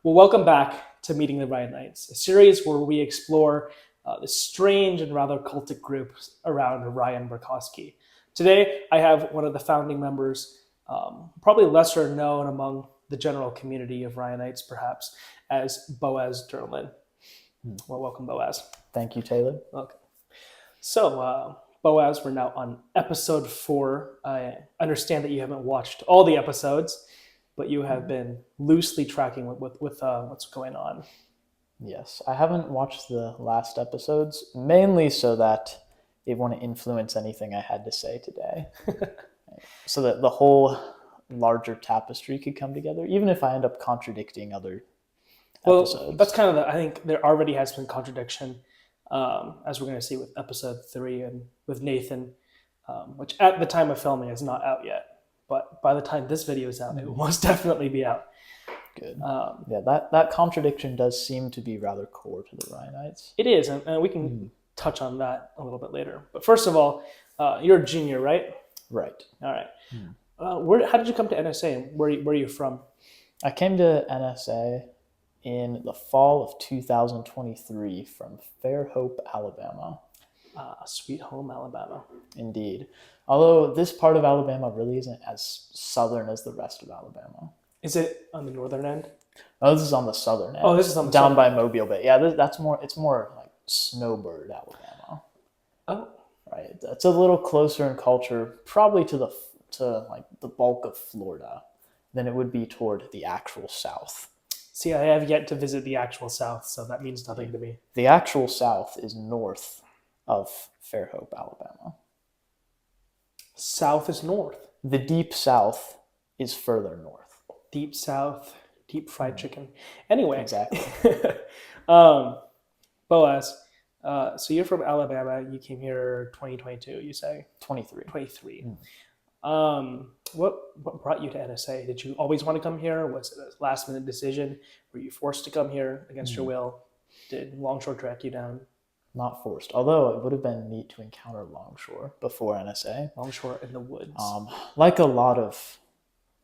Well, welcome back to Meeting the Ryanites, a series where we explore the strange and rather cultic group around Ryan Burkowski. Today, I have one of the founding members, probably lesser known among the general community of Ryanites, perhaps, as Boaz Dernlan. Well, welcome, Boaz. Thank you, Taylor. Okay. So, Boaz, we're now on episode 4. I understand that you haven't watched all the episodes, but you have been loosely tracking with what's going on. Yes, I haven't watched the last episodes, mainly so that it wouldn't influence anything I had to say today. So that the whole larger tapestry could come together, even if I end up contradicting other episodes. Well, that's kind of I think there already has been contradiction, as we're going to see with episode 3 and with Nathan, which at the time of filming is not out yet. But by the time this video is out, it will most definitely be out. Good. That contradiction does seem to be rather core to the Ryanites. It is, and we can touch on that a little bit later. But first of all, you're a junior, right? Right. All right. How did you come to NSA, and where are you from? I came to NSA in the fall of 2023 from Fairhope, Alabama. Sweet home, Alabama. Indeed. Although this part of Alabama really isn't as southern as the rest of Alabama. Is it on the northern end? Oh, this is on the southern end. Oh, this is on the down southern by Mobile Bay. Yeah, that's more. It's more like Snowbird, Alabama. Oh, right. It's a little closer in culture, probably to like the bulk of Florida, than it would be toward the actual South. See, I have yet to visit the actual South, so that means nothing to me. The actual South is north of Fairhope, Alabama. South is north. The deep South is further north. Deep South, deep fried chicken. Anyway. Exactly. Boaz, so you're from Alabama. You came here 2022, you say? 23. 23. What brought you to NSA? Did you always want to come here? Was it a last-minute decision? Were you forced to come here against your will? Did Longshore track you down? Not forced, although it would have been neat to encounter Longshore before NSA. Longshore in the woods. Like a lot of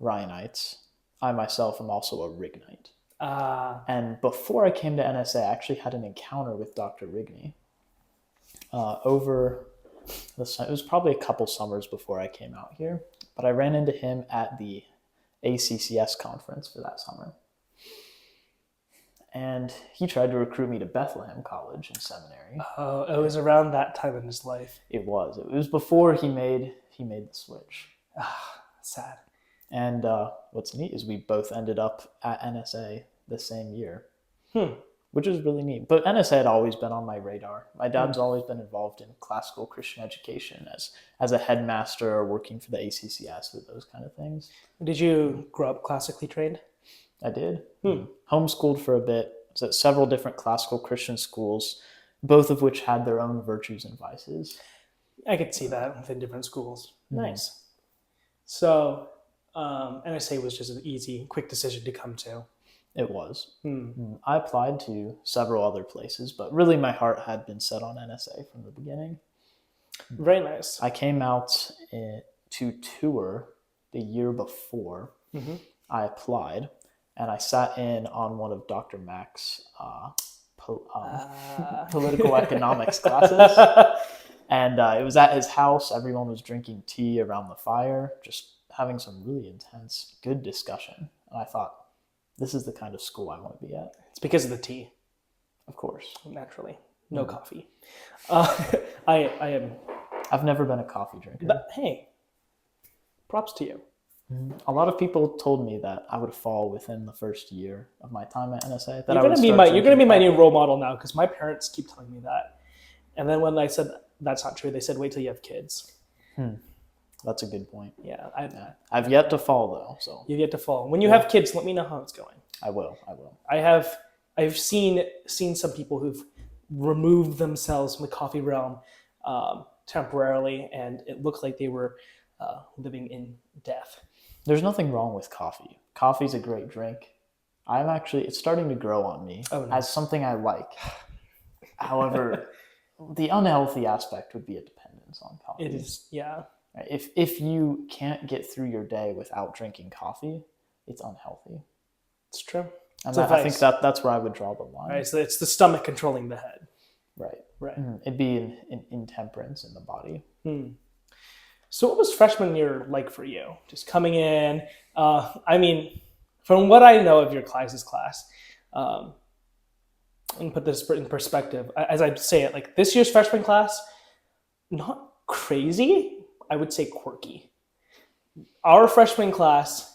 Ryanites, I myself am also a Rignite. And before I came to NSA, I actually had an encounter with Dr. Rigney. It was probably a couple summers before I came out here, but I ran into him at the ACCS conference for that summer. And he tried to recruit me to Bethlehem College and Seminary. Oh, it was around that time in his life. It was. It was before he made the switch. Sad. And what's neat is we both ended up at NSA the same year, which is really neat. But NSA had always been on my radar. My dad's always been involved in classical Christian education as a headmaster or working for the ACCS with those kind of things. Did you grow up classically trained? I did. Homeschooled for a bit. Was at several different classical Christian schools, both of which had their own virtues and vices. I could see that within different schools. Nice. So NSA was just an easy, quick decision to come to. It was. I applied to several other places, but really my heart had been set on NSA from the beginning. Very nice. I came out to tour the year before I applied, and I sat in on one of Dr. Mack's political economics classes. And it was at his house. Everyone was drinking tea around the fire, just having some really intense, good discussion. And I thought, this is the kind of school I want to be at. It's because of the tea. Of course. Naturally. No coffee. I've never been a coffee drinker. But, hey, props to you. A lot of people told me that I would fall within the first year of my time at NSA. You're going to be my new role model now, because my parents keep telling me that. And then when I said that's not true, they said wait till you have kids. That's a good point. Yeah, I've yet to fall though. So you've yet to fall. When you have kids, let me know how it's going. I will. I've seen some people who've removed themselves from the coffee realm temporarily, and it looked like they were living in death. There's nothing wrong with coffee. Coffee's a great drink. It's starting to grow on me as something I like. However, the unhealthy aspect would be a dependence on coffee. It is, yeah. If you can't get through your day without drinking coffee, it's unhealthy. It's true. And It's a I think vice. that's where I would draw the line. Right, so it's the stomach controlling the head. Right. Right. It'd be an intemperance in the body. So what was freshman year like for you? Just coming in, I mean, from what I know of your class, and put this in perspective, as I say it, like this year's freshman class, not crazy, I would say quirky. Our freshman class,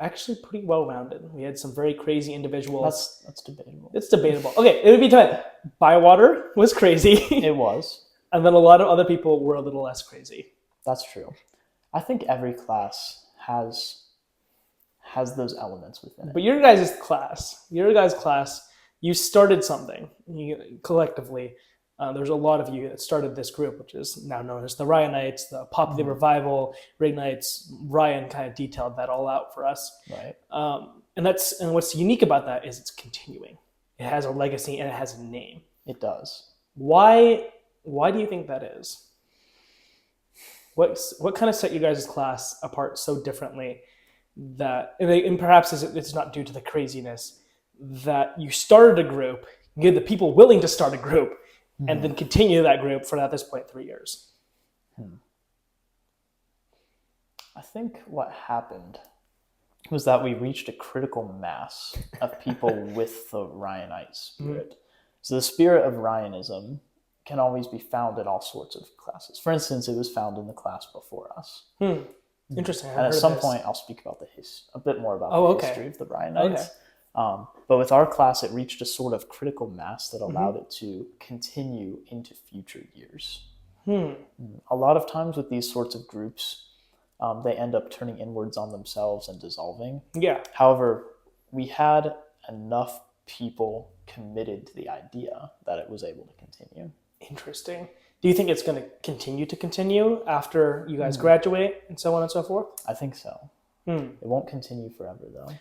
actually pretty well-rounded. We had some very crazy individuals. That's debatable. It's debatable. Okay, it would be time. Bywater was crazy. It was. And then a lot of other people were a little less crazy. That's true. I think every class has those elements within it. But your guys' class, you started something collectively. There's a lot of you that started this group, which is now known as the Ryanites, the Populi Revival, Ryanites. Ryan kind of detailed that all out for us. Right. And what's unique about that is it's continuing. It has a legacy and it has a name. It does. Why do you think that is? What kind of set you guys' class apart so differently and perhaps it's not due to the craziness that you started a group, you had the people willing to start a group, and then continue that group for at this point 3 years? I think what happened was that we reached a critical mass of people with the Ryanite spirit. So the spirit of Ryanism can always be found in all sorts of classes. For instance, it was found in the class before us. Interesting. And at some point, I'll speak about a bit more about the history of the Ryanites. Okay. But with our class, it reached a sort of critical mass that allowed it to continue into future years. A lot of times with these sorts of groups, they end up turning inwards on themselves and dissolving. Yeah. However, we had enough people committed to the idea that it was able to continue. Interesting. Do you think it's going to continue after you guys graduate and so on and so forth? I think so. It won't continue forever, though.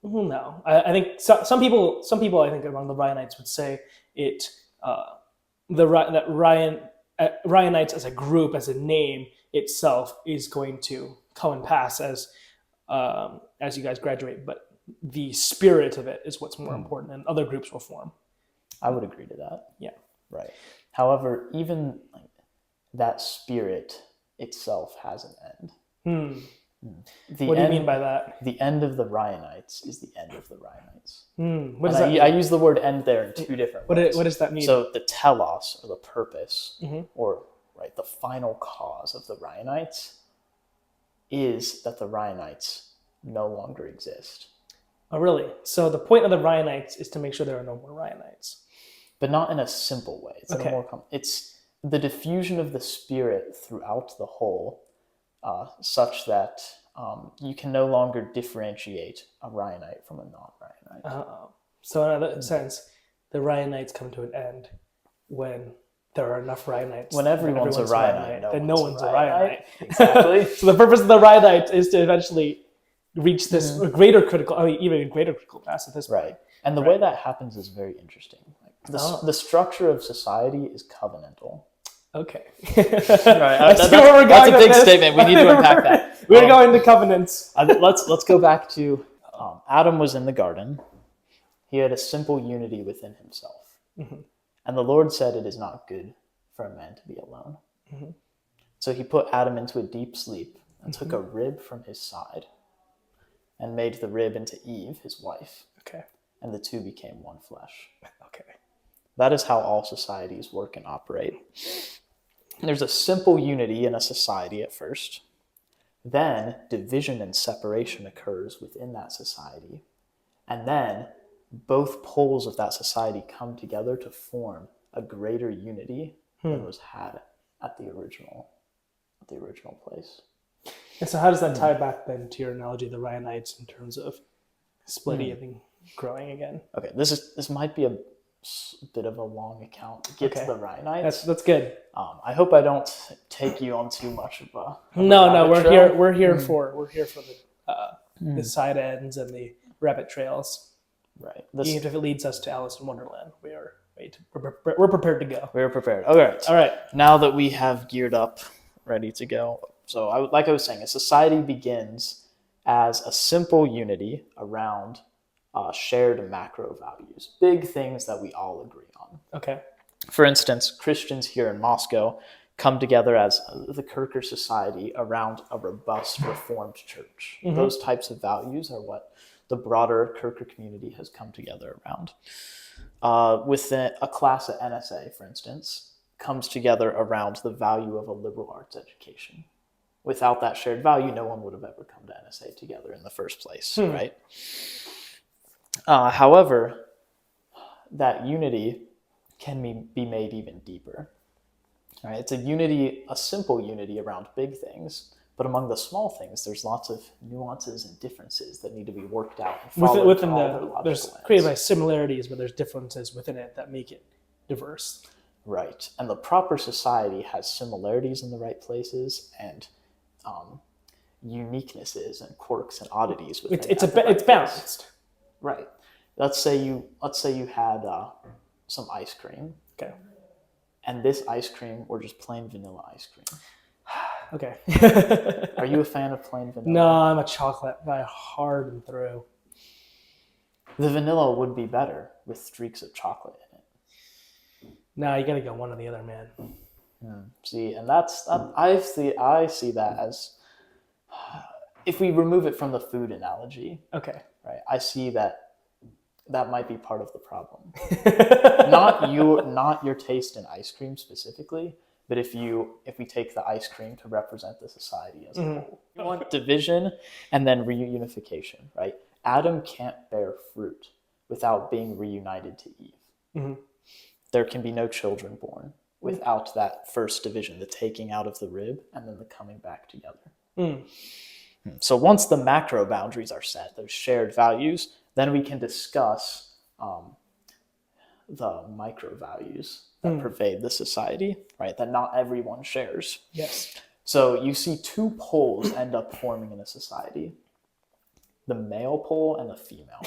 No, I think some people I think among the Ryanites would say Ryanites as a group, as a name itself, is going to come and pass as you guys graduate, but the spirit of it is what's more important, and other groups will form. I would agree to that. Yeah. Right. However, even that spirit itself has an end. What do you mean by that? The end of the Ryanites is the end of the Ryanites. What does that mean? I use the word end there in two different ways. What does that mean? So the telos, or the purpose, or the final cause of the Ryanites is that the Ryanites no longer exist. Oh, really? So the point of the Ryanites is to make sure there are no more Ryanites. But not in a simple way. It's the diffusion of the spirit throughout the whole, such that you can no longer differentiate a Ryanite from a non-Ryanite. So in other sense, the Ryanites come to an end when there are enough Ryanites. When everyone's a Ryanite, then no one's a Ryanite. Exactly. So the purpose of the Ryanite is to eventually reach this even greater critical mass at this point. Right. And the way that happens is very interesting. The structure of society is covenantal. Okay. Right. That's a big statement. We need to unpack that. We're going to covenants. Let's go back to Adam was in the garden. He had a simple unity within himself. And the Lord said, "It is not good for a man to be alone." So he put Adam into a deep sleep and took a rib from his side and made the rib into Eve, his wife. Okay. And the two became one flesh. Okay. That is how all societies work and operate. There's a simple unity in a society at first. Then division and separation occurs within that society. And then both poles of that society come together to form a greater unity than was had at the original place. And so how does that tie back then to your analogy of the Ryanites in terms of splitting and growing again? Okay, this might be a bit of a long account to get to the Ryanites. That's good. I hope I don't take you on too much of a No, we're here for the side ends and the rabbit trails. Right. Even if it leads us to Alice in Wonderland, we're prepared to go. We're prepared. Okay. All right. Now that we have geared up, ready to go. So like I was saying, a society begins as a simple unity around shared macro values, big things that we all agree on. Okay. For instance, Christians here in Moscow come together as the Quaker Society around a robust Reformed church. Mm-hmm. Those types of values are what the broader Quaker community has come together around. Within a class at NSA, for instance, comes together around the value of a liberal arts education. Without that shared value, no one would have ever come to NSA together in the first place, right? However, that unity can be made even deeper. Right? It's a simple unity around big things, but among the small things, there's lots of nuances and differences that need to be worked out and followed within all their logical there's ends. created by similarities, but there's differences within it that make it diverse. Right, and the proper society has similarities in the right places and uniquenesses and quirks and oddities within It's balanced. Right. Let's say you had some ice cream. Okay. And this ice cream or just plain vanilla ice cream. Okay. Are you a fan of plain vanilla? No, I'm a chocolate guy, hard and through. The vanilla would be better with streaks of chocolate in it. No, you gotta go one or the other, man. See, and I see that as, if we remove it from the food analogy, Okay. right? I see that might be part of the problem. not your taste in ice cream specifically, but if we take the ice cream to represent the society as a whole. We want division and then reunification, right? Adam can't bear fruit without being reunited to Eve. Mm-hmm. There can be no children born without that first division, the taking out of the rib and then the coming back together. So once the macro boundaries are set, those shared values, then we can discuss the micro values that pervade the society, right? That not everyone shares. Yes. So you see two poles end up forming in a society. The male pole and the female.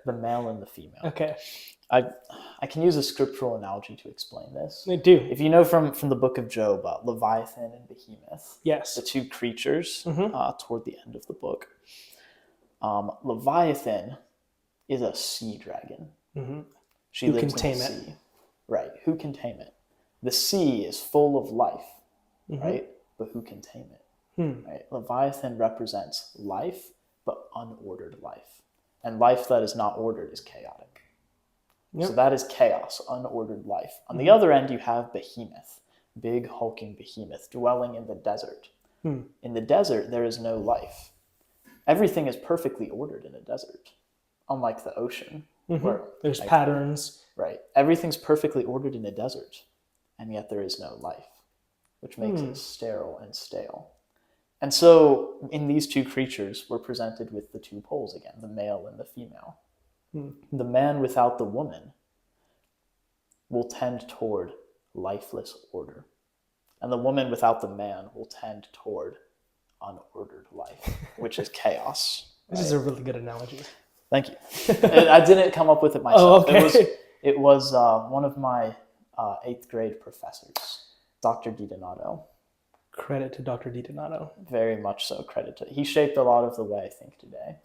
The male and the female. Okay. I can use a scriptural analogy to explain this. I do. If you know from the book of Job, Leviathan and Behemoth, Yes. the two creatures toward the end of the book. Leviathan is a sea dragon. She lives in the sea. Right. Who can tame it? The sea is full of life, right? But who can tame it? Right? Leviathan represents life, but unordered life. And life that is not ordered is chaotic. Yep. So that is chaos, unordered life. On the other end, you have Behemoth, big hulking behemoth, dwelling in the desert. In the desert, there is no life. Everything is perfectly ordered in a desert, unlike the ocean. Where, there's patterns. Right. Everything's perfectly ordered in a desert, and yet there is no life, which makes it sterile and stale. And so in these two creatures, we're presented with the two poles again, the male and the female. The man without the woman will tend toward lifeless order. And the woman without the man will tend toward unordered life, which is chaos. This is a really good analogy. Thank you. I didn't come up with it myself. Oh, okay. It was one of my 8th grade professors, Dr. DiDonato. Credit to Dr. DiDonato. Very much so. Credit to. He shaped a lot of the way I think today.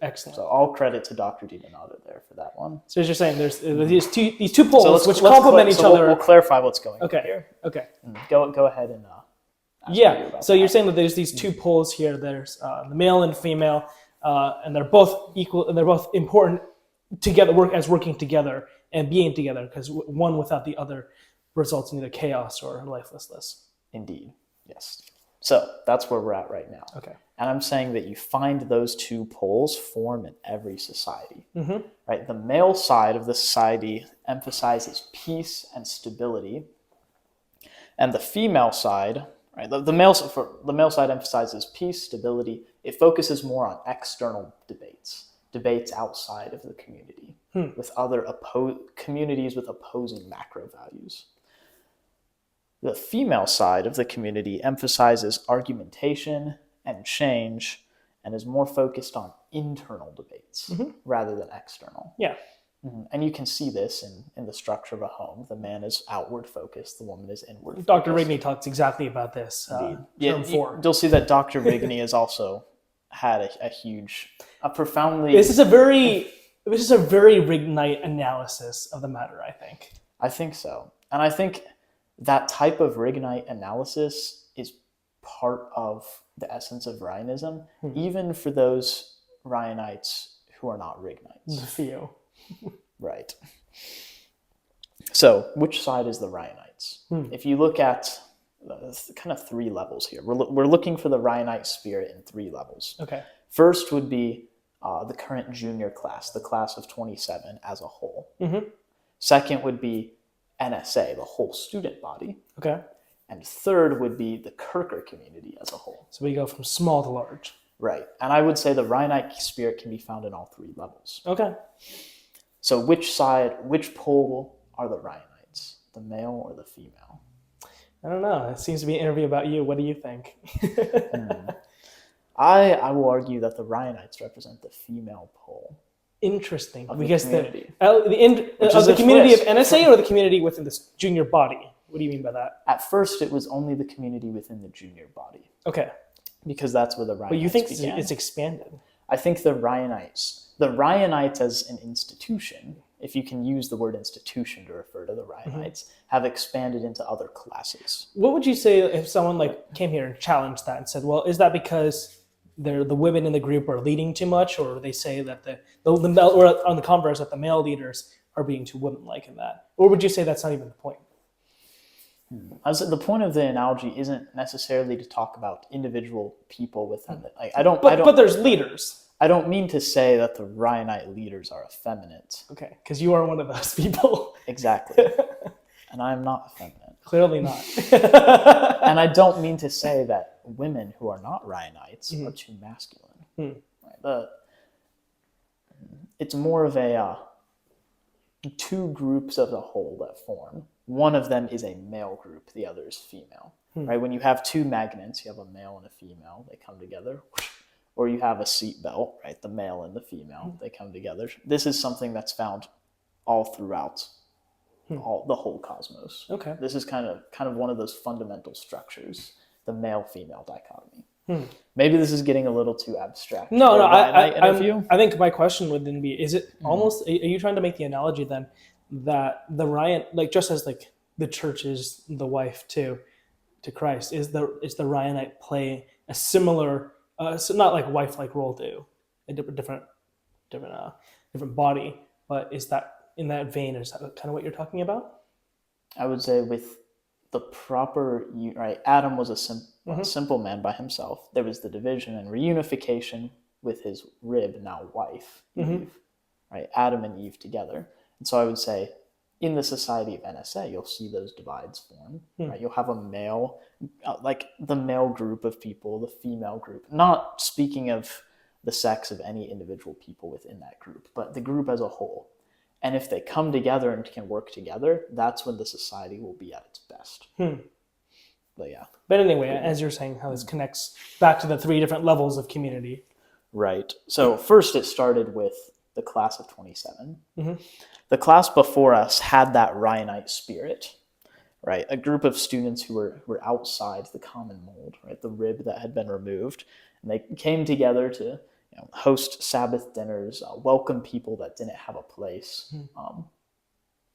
Excellent. So all credit to Dr. DiDonato there for that one. So as you're saying, there's these two poles which let's complement each other. We'll clarify what's going on here. Okay. Go ahead and So you're saying that there's these two poles here. There's the male and female, and they're both equal and they're both important together, working together and being together, because one without the other results in either chaos or lifelessness. Indeed. Yes. So that's where we're at right now. Okay. And I'm saying that you find those two poles form in every society. Right? The male side of the society emphasizes peace and stability, and the female side, right? The male side emphasizes peace, stability. It focuses more on external debates outside of the community with other communities with opposing macro values. The female side of the community emphasizes argumentation and change and is more focused on internal debates rather than external. Yeah. And you can see this in the structure of a home. The man is outward focused, the woman is inward focused. Dr. Rigney talks exactly about this. Term 4. You'll see that Dr. Rigney has also had a profoundly... This is a very This is a very Ryyanite analysis of the matter, I think. I think so. And I think that type of Ryyanite analysis is part of the essence of Ryanism, even for those Ryanites who are not Ryanites. The few. Right. So, which side is the Ryanites? If you look at kind of three levels here, we're looking for the Ryanite spirit in three levels. Okay. First would be the current junior class, the class of 27 as a whole. Second would be NSA, the whole student body. Okay. And third would be the Kirker community as a whole. So we go from small to large. Right. And I would say the Ryanite spirit can be found in all three levels. Okay. So which pole are the Ryanites, the male or the female? I don't know. It seems to be an interview about you. What do you think? I will argue that the Ryanites represent the female pole. Interesting. Of Because the community. The community of NSA or the community within this junior body? What do you mean by that? At first, it was only the community within the junior body. Okay. Because that's where the Ryanites But you think began. it's expanded? I think the Ryanites as an institution, if you can use the word institution to refer to the Ryanites, have expanded into other classes. What would you say if someone came here and challenged that and said, well, is that because the women in the group are leading too much, or they say that or on the converse that the male leaders are being too woman-like in that? Or would you say that's not even the point? The point of the analogy isn't necessarily to talk about individual people within it. But there's leaders. I don't mean to say that the Ryanite leaders are effeminate. Okay, because you are one of those people. Exactly. And I'm not effeminate. Clearly not. And I don't mean to say that women who are not Ryanites are too masculine. Right? It's more of a two groups of the whole that form. One of them is a male group, the other is female. Right? When you have two magnets, you have a male and a female, they come together. Or you have a seat belt, right? The male and the female, they come together. This is something that's found all throughout the whole cosmos. Okay. This is kind of one of those fundamental structures, the male-female dichotomy. Maybe this is getting a little too abstract. No. I think my question would then be: is it almost? Are you trying to make the analogy then that the Ryan, just as the church is the wife to Christ, is the Ryanite play a similar, so not like wife-like role to a different body, but is that in that vein? Is that kind of what you're talking about? I would say with the proper, right? Adam was a simple man by himself. There was the division and reunification with his rib, now wife, Eve, right? Adam and Eve together. And so I would say in the society of NSA, you'll see those divides form, right? You'll have a male, like the male group of people, the female group, not speaking of the sex of any individual people within that group, but the group as a whole. And if they come together and can work together, that's when the society will be at its best. But yeah. But anyway, as you're saying, how this connects back to the three different levels of community. Right. So first it started with the class of 27. The class before us had that Ryanite spirit, right? A group of students who were outside the common mold, right? The rib that had been removed. And they came together to host Sabbath dinners, welcome people that didn't have a place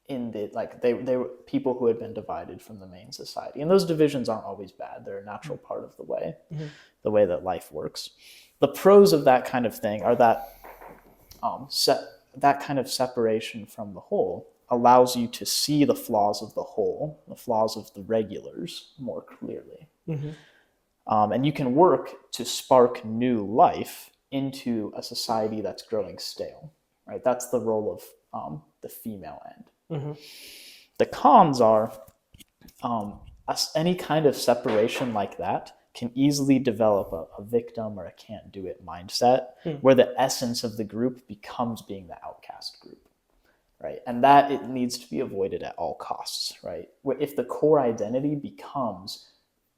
they were people who had been divided from the main society. And those divisions aren't always bad. They're a natural part of the way that life works. The pros of that kind of thing are that that kind of separation from the whole allows you to see the flaws of the whole, the flaws of the regulars more clearly. And you can work to spark new life into a society that's growing stale, right? That's the role of the female end. The cons are any kind of separation like that can easily develop a victim or a can't do it mindset where the essence of the group becomes being the outcast group, right? And that it needs to be avoided at all costs, right? Where if the core identity becomes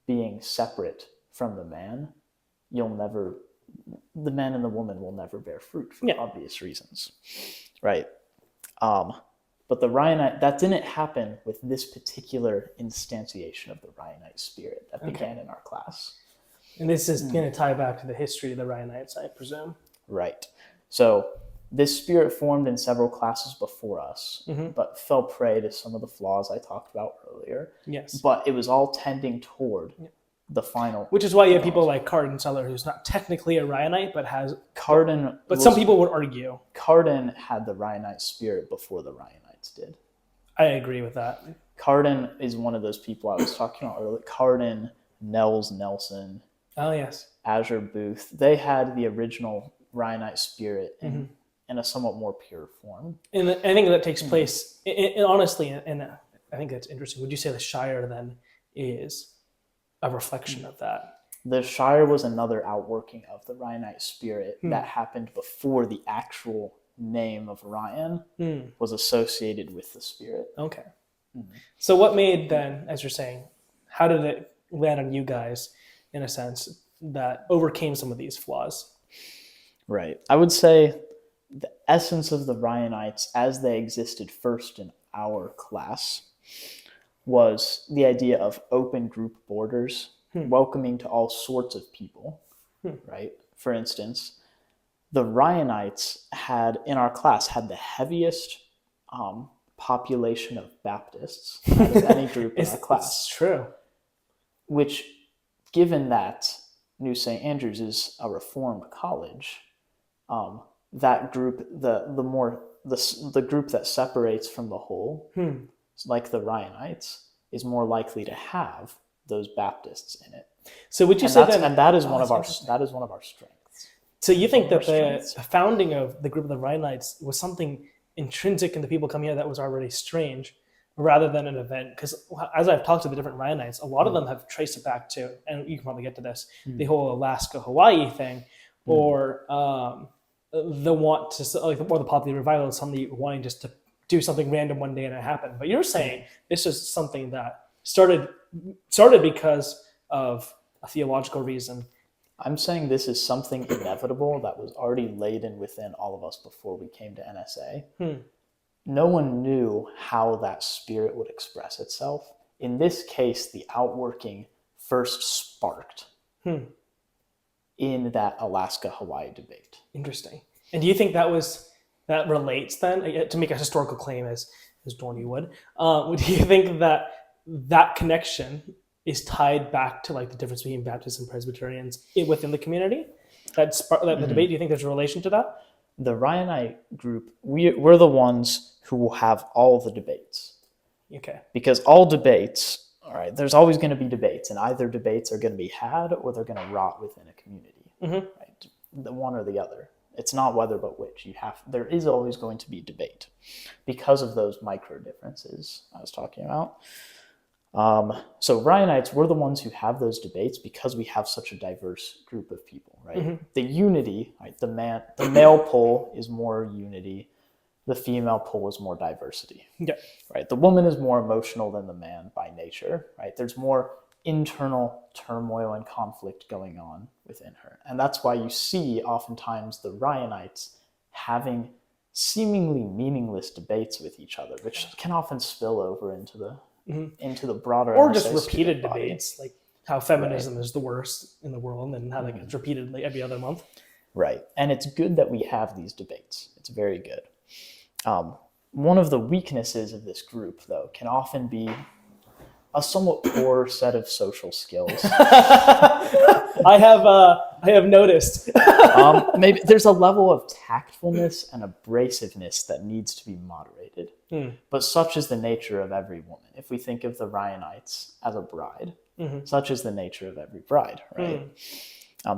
being separate from the man, the man and the woman will never bear fruit for obvious reasons, right? But the Ryanite, that didn't happen with this particular instantiation of the Ryanite spirit that began in our class. And this is going to tie back to the history of the Ryanites, I presume. Right. So This spirit formed in several classes before us, Mm-hmm. but fell prey to some of the flaws I talked about earlier. Yes. But it was all tending toward the final. Which is why you have people like Carden Seller, who's not technically a Ryanite, but has Carden. But some people would argue Carden had the Ryanite spirit before the Ryanites did. I agree with that. Carden is one of those people I was talking about earlier. Carden, Nels Nelson, Oh yes, Azure Booth. They had the original Ryanite spirit in a somewhat more pure form. And I think that takes place. And honestly, and I think that's interesting. Would you say the Shire then is a reflection of that? The Shire was another outworking of the Ryanite spirit that happened before the actual name of Ryan was associated with the spirit. Okay. So what made then, as you're saying, how did it land on you guys, in a sense, that overcame some of these flaws? Right. I would say the essence of the Ryanites as they existed first in our class was the idea of open group borders, welcoming to all sorts of people, right? For instance, the Ryanites in our class, had the heaviest population of Baptists out of any group in our class. It's true. Which, given that New St. Andrews is a reformed college, that group, the group that separates from the whole, like the Ryanites, is more likely to have those Baptists in it. So would you say that? And that is one of our strengths. So you think that the founding of the group of the Ryanites was something intrinsic in the people coming here that was already strange, rather than an event? Because as I've talked to the different Ryanites, a lot of them have traced it back to, and you can probably get to this, the whole Alaska-Hawaii thing, or the want to, like, or the Populi Revival, somebody wanting just to do something random one day and it happened. But you're saying this is something that started because of a theological reason. I'm saying this is something inevitable that was already laden within all of us before we came to NSA. No one knew how that spirit would express itself. In this case, the outworking first sparked in that Alaska-Hawaii debate. Interesting. And do you think that relates then, to make a historical claim as Dorney would? Do you think that connection is tied back to, like, the difference between Baptists and Presbyterians within the community? The debate, do you think there's a relation to that? The Ryanite group, we're the ones who will have all the debates. Okay. Because all debates, all right, there's always going to be debates, and either debates are going to be had or they're going to rot within a community. Right? The one or the other. It's not whether but which. There is always going to be debate because of those micro differences I was talking about. So Ryanites, we're the ones who have those debates because we have such a diverse group of people, right? The unity, right? The male pole is more unity. The female pole is more diversity. Yeah. Right. The woman is more emotional than the man by nature, right? There's more internal turmoil and conflict going on within her. And that's why you see oftentimes the Ryanites having seemingly meaningless debates with each other, which can often spill over into the broader, or just repeated debates, like how feminism is the worst in the world and how that gets repeated like every other month. Right. And it's good that we have these debates. It's very good. One of the weaknesses of this group, though, can often be a somewhat poor set of social skills. I have noticed. Maybe there's a level of tactfulness and abrasiveness that needs to be moderated. But such is the nature of every woman. If we think of the Ryanites as a bride, such is the nature of every bride, right?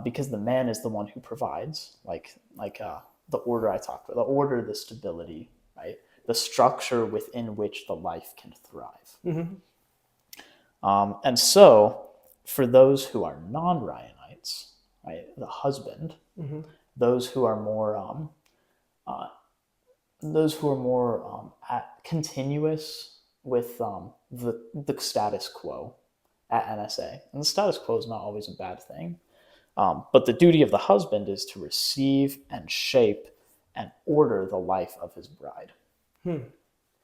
Because the man is the one who provides, like the order I talked about, the order, the stability, right? The structure within which the life can thrive. And so, for those who are non-Ryanites, right, the husband, those who are more continuous with the status quo at NSA, and the status quo is not always a bad thing. But the duty of the husband is to receive and shape and order the life of his bride.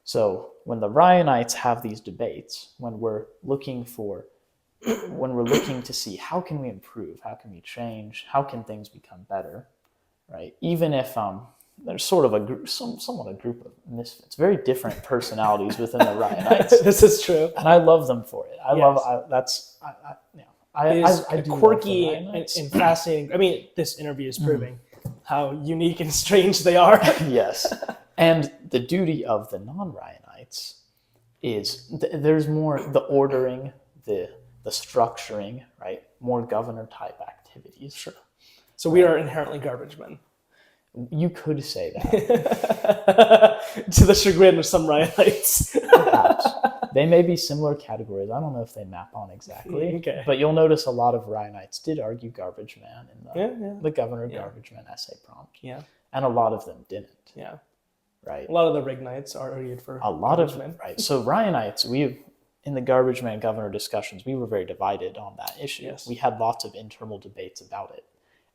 So when the Ryanites have these debates, when we're looking to see how can we improve, how can we change, how can things become better, right? Even if they're sort of a group, somewhat a group of misfits, very different personalities within the Ryanites. This is true. And I love them for it. I It is I do quirky love the Ryanites. and fascinating. I mean, this interview is proving how unique and strange they are. Yes. And the duty of the non-Ryanites is there's more the ordering, the structuring, right? More governor type activities. Sure. So we are inherently garbage men. You could say that. To the chagrin of some Ryanites. Perhaps. They may be similar categories. I don't know if they map on exactly. Okay. But you'll notice a lot of Ryanites did argue garbage man in the governor garbage man essay prompt. Yeah. And a lot of them didn't. Yeah. Right. A lot of the Rignites are argued for A lot of men. Right. So Ryanites, in the garbage man governor discussions, we were very divided on that issue. Yes. We had lots of internal debates about it.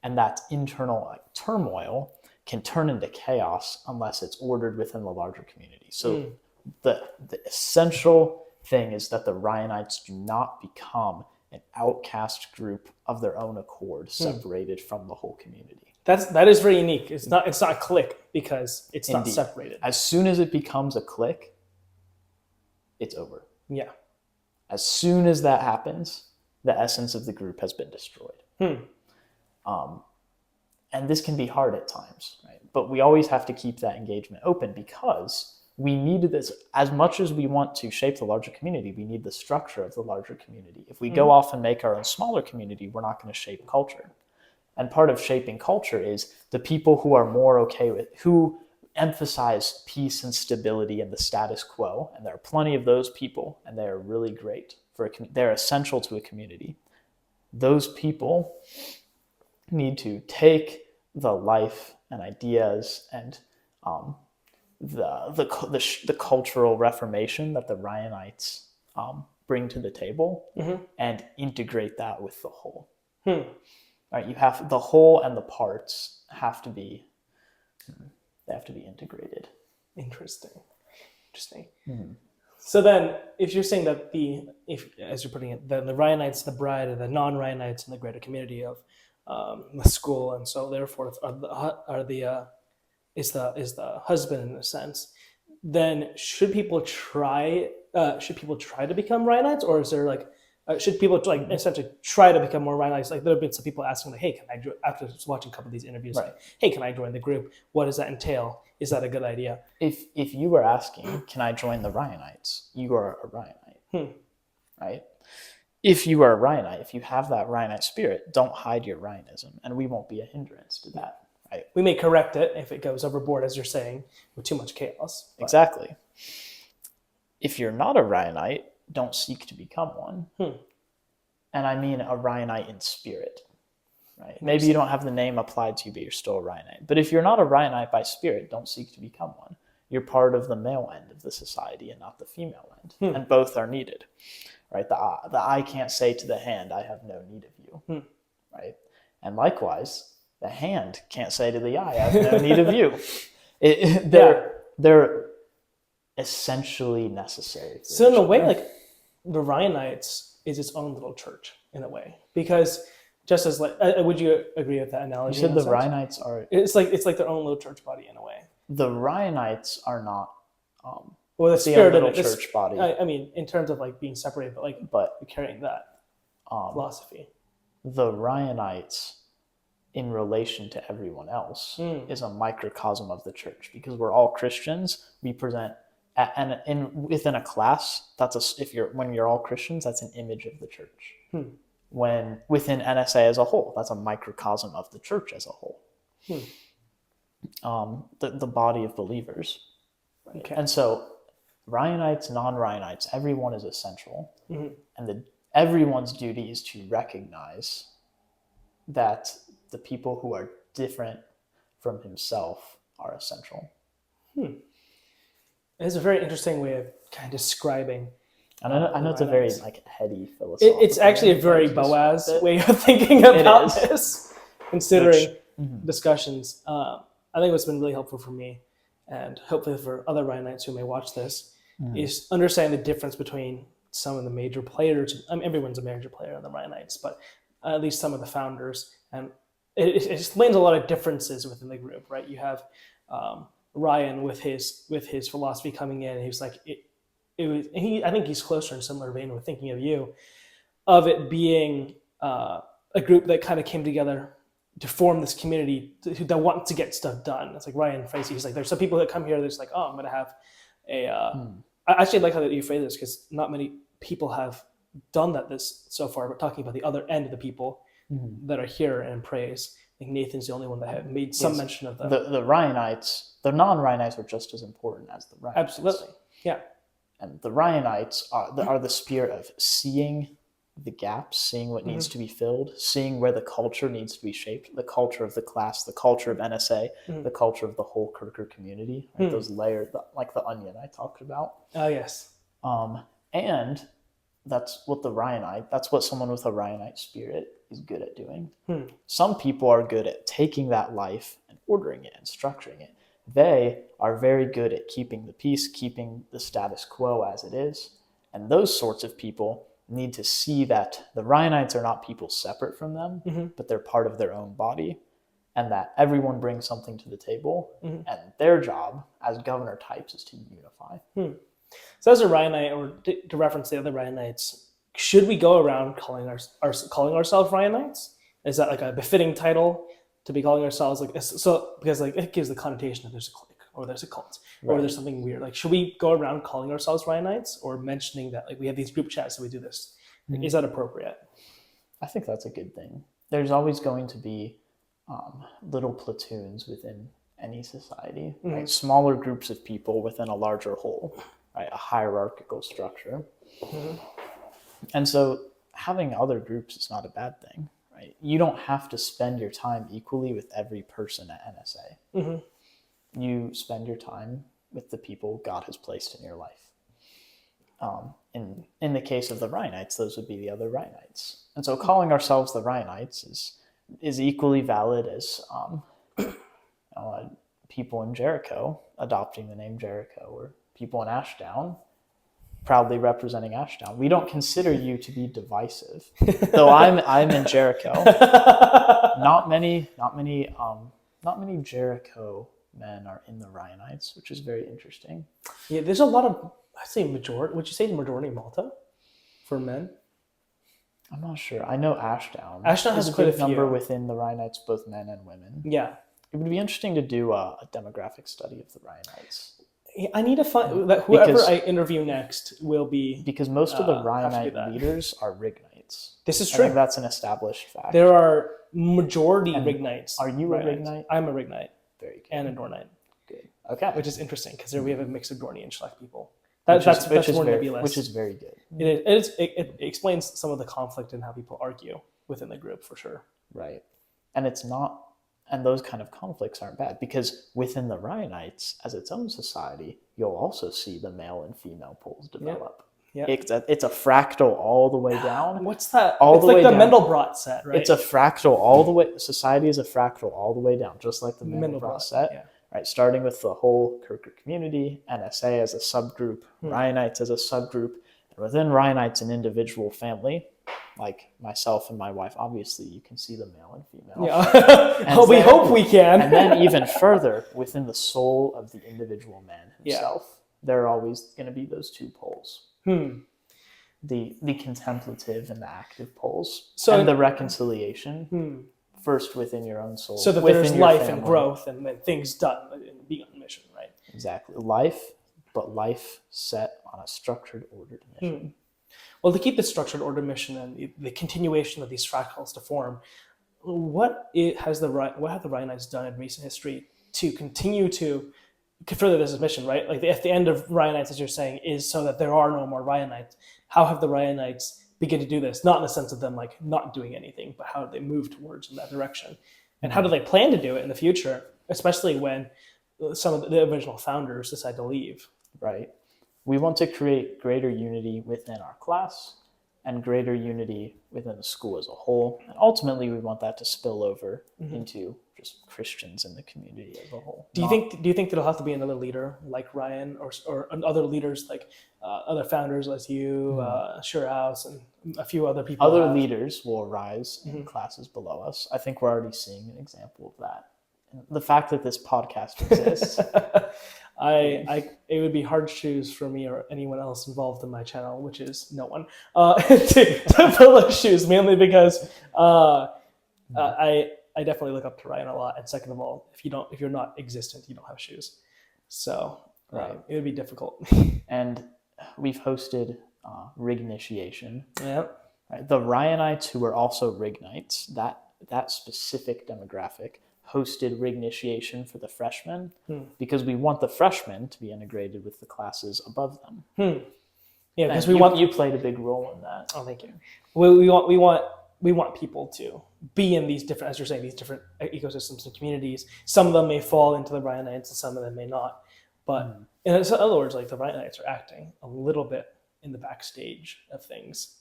And that internal turmoil can turn into chaos unless it's ordered within the larger community. So the essential thing is that the Ryanites do not become an outcast group of their own accord, separated from the whole community. That is very unique. It's not a clique because it's not separated. As soon as it becomes a clique, it's over. Yeah. As soon as that happens, the essence of the group has been destroyed. And this can be hard at times, right? But we always have to keep that engagement open because we need this, as much as we want to shape the larger community, we need the structure of the larger community. If we go off and make our own smaller community, we're not going to shape culture. And part of shaping culture is the people who are more okay with, who emphasize peace and stability and the status quo. And there are plenty of those people, and they're really great. They're essential to a community. Those people need to take the life and ideas and the cultural reformation that the Ryanites bring to the table and integrate that with the whole. Right, you have the whole and the parts have to be integrated. Interesting. So then, if you're saying that as you're putting it, the Ryanites, the bride, and the non-Ryanites in the greater community of the school, and so therefore is the husband in a sense, then should people try to become Ryanites, or is there should people essentially try to become more Ryanites? Like there have been some people asking, hey, can I join? After watching a couple of these interviews, right. Hey, can I join the group? What does that entail? Is that a good idea? If you were asking, can I join the Ryanites? You are a Ryanite, right? If you are a Ryanite, if you have that Ryanite spirit, don't hide your Ryanism, and we won't be a hindrance to that. Right? We may correct it if it goes overboard, as you're saying, with too much chaos. But. Exactly. If you're not a Ryanite, don't seek to become one. And I mean a Ryanite in spirit. Right? Maybe you don't have the name applied to you, but you're still a Ryanite. But if you're not a Ryanite by spirit, don't seek to become one. You're part of the male end of the society and not the female end. And both are needed. Right? The eye can't say to the hand, I have no need of you. Right? And likewise, the hand can't say to the eye, I have no need of you. They're essentially necessary. So in a way, the Ryanites is its own little church in a way, because just as would you agree with that analogy? You said the Ryanites are. It's like their own little church body in a way. The Ryanites are not. Well, the spirit of little church body. I mean, in terms of being separated, but carrying that philosophy. The Ryanites, in relation to everyone else, is a microcosm of the church, because we're all Christians. We present, within a class, when you're all Christians, that's an image of the church. When within NSA as a whole, that's a microcosm of the church as a whole. The body of believers. Right? Okay. And so Ryanites, non-Ryanites, everyone is essential. And everyone's duty is to recognize that the people who are different from himself are essential. It's a very interesting way of kind of describing. I know it's a very heady philosophical. It's actually a very Boaz way of thinking about this, considering discussions. I think what's been really helpful for me, and hopefully for other Ryanites who may watch this, is understanding the difference between some of the major players. I mean, everyone's a major player in the Ryanites, but at least some of the founders, and it explains a lot of differences within the group. Right? You have Ryan with his philosophy coming in. He was like, I think he's closer in similar vein with thinking of you, of it being a group that kind of came together to form this community that want to get stuff done. It's like Ryan phrased it. He's like, there's some people that come here that's like, oh, I'm going to have a. I actually like how you phrase this, because not many people have done that this so far. But talking about the other end of the people that are here and praise. I think Nathan's the only one that had made some mention of that. The Ryanites, the non-Ryanites are just as important as the Ryanites. Absolutely, yeah. And the Ryanites are the spirit of seeing the gaps, seeing what needs to be filled, seeing where the culture needs to be shaped, the culture of the class, the culture of NSA, the culture of the whole Quaker community, like those layers, like the onion I talked about. Oh, yes. And that's what someone with a Ryanite spirit is good at doing. Some people are good at taking that life and ordering it and structuring it. They are very good at keeping the peace, keeping the status quo as it is. And those sorts of people need to see that the Ryanites are not people separate from them, but they're part of their own body, and that everyone brings something to the table, and their job as governor types is to unify. So as a Ryanite, or to reference the other Ryanites, should we go around calling ourselves Ryanites? Is that like a befitting title to be calling ourselves because it gives the connotation that there's a clique or there's a cult or there's something weird. Like, should we go around calling ourselves Ryanites or mentioning that like we have these group chats and we do this? Is that appropriate? I think that's a good thing. There's always going to be little platoons within any society, right? Smaller groups of people within a larger whole, right? A hierarchical structure. And so having other groups is not a bad thing, right? You don't have to spend your time equally with every person at NSA. You spend your time with the people God has placed in your life. In the case of the Ryanites, those would be the other Ryanites. And so calling ourselves the Ryanites is equally valid as people in Jericho adopting the name Jericho, or people in Ashdown proudly representing Ashdown. We don't consider you to be divisive, though I'm in Jericho. Not many Jericho men are in the Ryanites, which is very interesting. Yeah, there's a lot of, I'd say majority. Would you say the majority Malta for men? I'm not sure. I know Ashdown. Ashdown has quite a few number within the Ryanites, both men and women. Yeah, it would be interesting to do a demographic study of the Ryanites. I need to find that whoever I interview next will be, because most of the Ryanite leaders are Rignites. This is true. I think that's an established fact. There are majority Rignites. Are you a Rignite? I'm a Rignite. Very good. And a Dornite. Good. Okay. Which is interesting because we have a mix of Dorney and Schlecht people. That's more nebulous. Which is very good. It explains some of the conflict and how people argue within the group, for sure. Right. And those kind of conflicts aren't bad, because within the Ryanites, as its own society, you'll also see the male and female poles develop. Yeah. It's a fractal all the way down. What's that? It's like the Mandelbrot set, right? It's a fractal all the way. Society is a fractal all the way down, just like the Mandelbrot set. Yeah. Right, starting with the whole Quaker community, NSA as a subgroup, Ryanites as a subgroup, and within Ryanites an individual family, like myself and my wife. Obviously, you can see the male and female. Yeah, we hope we can. And then even further, within the soul of the individual man himself, there are always going to be those two poles. The contemplative and the active poles, and the reconciliation. First within your own soul. So that there's life and growth and then things done and being on a mission, right? Exactly. Life set on a structured, ordered mission. Well, to keep the structured, ordered mission and the continuation of these fractals to form, what have the Ryanites done in recent history to continue to further this mission, right? Like at the end of Ryanites, as you're saying, is so that there are no more Ryanites. How have the Ryanites begin to do this? Not in the sense of them like not doing anything, but how do they move towards in that direction? And how do they plan to do it in the future, especially when some of the original founders decide to leave? Right. We want to create greater unity within our class and greater unity within the school as a whole. And ultimately, we want that to spill over into just Christians in the community as a whole. Do you think there'll have to be another leader like Ryan or other leaders like other founders like you, Surehouse, and a few other people? Other leaders will arise in classes below us. I think we're already seeing an example of that the fact that this podcast exists. It would be hard to choose for me or anyone else involved in my channel, which is no one, to fill those shoes, mainly because I definitely look up to Ryan a lot. And second of all, if you're not existent, you don't have shoes. So Right. It would be difficult. And we've hosted rig initiation. Yeah. Right? The Ryanites, who are also Rignites, that specific demographic, hosted rig initiation for the freshmen because we want the freshmen to be integrated with the classes above them. Yeah, because you played a big role in that. Oh, thank you. We want people to be in these different, as you're saying, these different ecosystems and communities. Some of them may fall into the Ryanites, and some of them may not. But in other words, like the Ryanites are acting a little bit in the backstage of things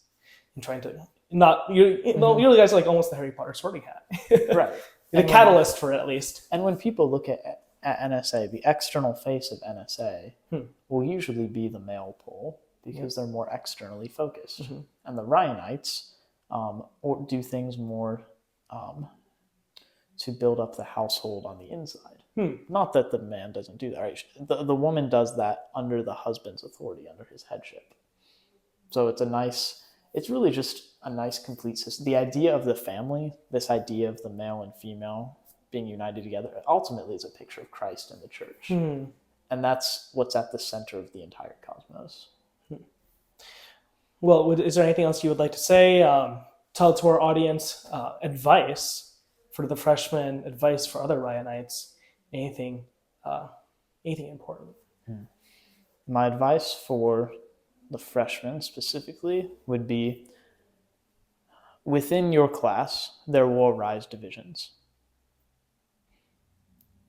and trying to you're the guys like almost the Harry Potter sorting hat, Right? The catalyst for it, at least. And when people look at NSA, the external face of NSA will usually be the male pole because they're more externally focused, and the Ryanites or do things more to build up the household on the inside. Not that the man doesn't do that, right? The woman does that under the husband's authority, under his headship. So it's really just a nice complete system. The idea of the family, this idea of the male and female being united together, ultimately is a picture of Christ and the church. And that's what's at the center of the entire cosmos. Well, is there anything else you would like to say? Tell to our audience advice for the freshmen, advice for other Ryanites, anything important. My advice for the freshmen specifically would be, within your class, there will arise divisions.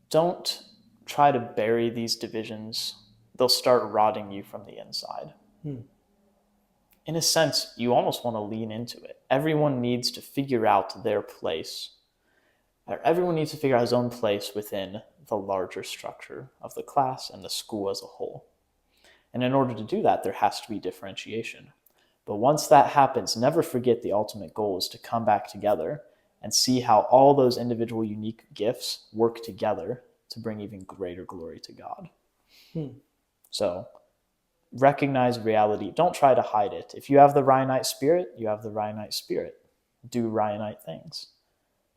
Don't try to bury these divisions. They'll start rotting you from the inside. In a sense, you almost want to lean into it. Everyone needs to figure out their place. Everyone needs to figure out his own place within the larger structure of the class and the school as a whole. And in order to do that, there has to be differentiation. But once that happens, never forget the ultimate goal is to come back together and see how all those individual unique gifts work together to bring even greater glory to God. So recognize reality. Don't try to hide it. If you have the Ryanite spirit, you have the Ryanite spirit. Do Ryanite things.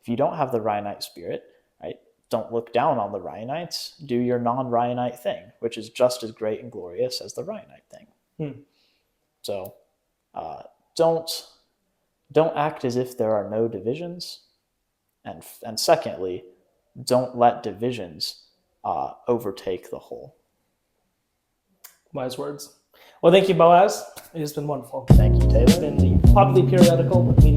If you don't have the Ryanite spirit, right, don't look down on the Ryanites. Do your non-Ryanite thing, which is just as great and glorious as the Ryanite thing. So don't act as if there are no divisions. And secondly, don't let divisions overtake the whole. Wise words. Well, thank you, Boaz. It has been wonderful. Thank you, Taylor. It's been the Populi Periodical with me,